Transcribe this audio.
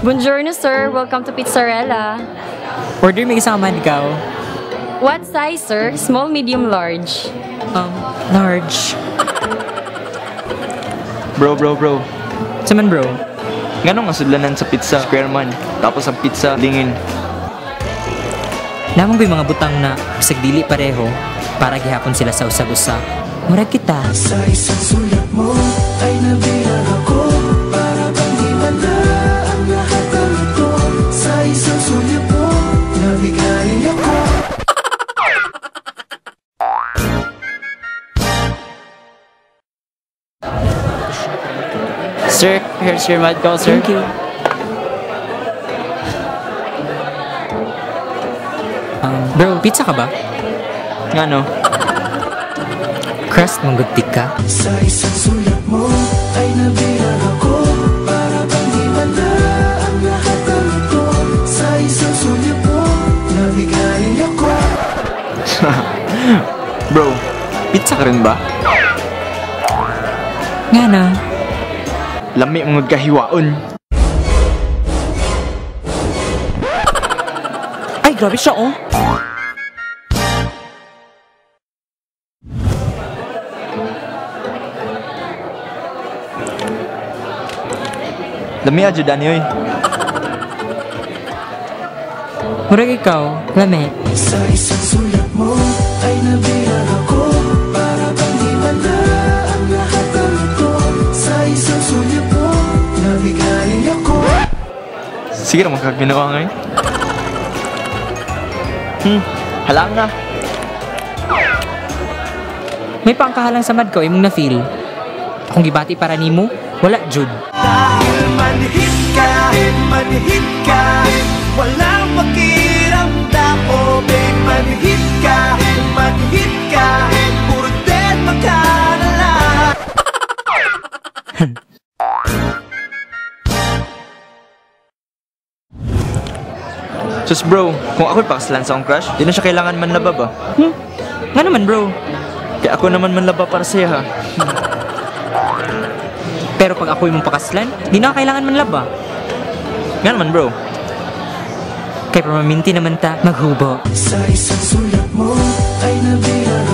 Buongiorno, sir. Welcome to Pizzarella. Order may isang manikaw. What size, sir? Small, medium, large? Large. Bro. Saman bro? Ngano nga sudlanan sa pizza? Square man. Tapos ang pizza, lingin. Lamang ko'y mga butang na bisag dili pareho para gihapon sila sa usag-usa. Murag kita. Sa isang sulat mo ay nabilang ako para bang di manda ang lahat ng ito. Sa isang sulat mo, nabigay ako. Sir, here's your mad call, sir. Thank you. Bro, pizza ka ba? Ngano? Crust manggugtik ka? Sa isang sulat mo ay nabilang ako para bang di manda ang lahat ng ito. Sa isang sulat mo, nabigay ako. Bro, pizza ka rin ba? Nga na. Lami mga gahiwaon. Ay, grabe siya oh. Lami adyo dani oy. Murag ikaw, lami. Sa isang sulat mo ay nabilang ako para bang di manda ang lahat ng ito. Sa isang sulat mo, nabigay ako. Sige naman kaginawa ngayon. Halang na. May pangkahalang sa mad ko, imong na-feel. Akong gibati para nimo, wala jud. Dahil manhid ka, walang pakiramdam. O babe, manhid ka, puro dead magkanala. Just bro, kung ako'y pakaslan sa akong crush, di na siya kailangan manlaba ba? Nga naman bro. Kaya ako naman manlaba para sa'yo ha. Pero pag ako'y mong pakaslan, di na kailangan man laba. Nga naman bro. Kay pamaminti naman ta, maghubo. Sa isang sulat mo ay nabilang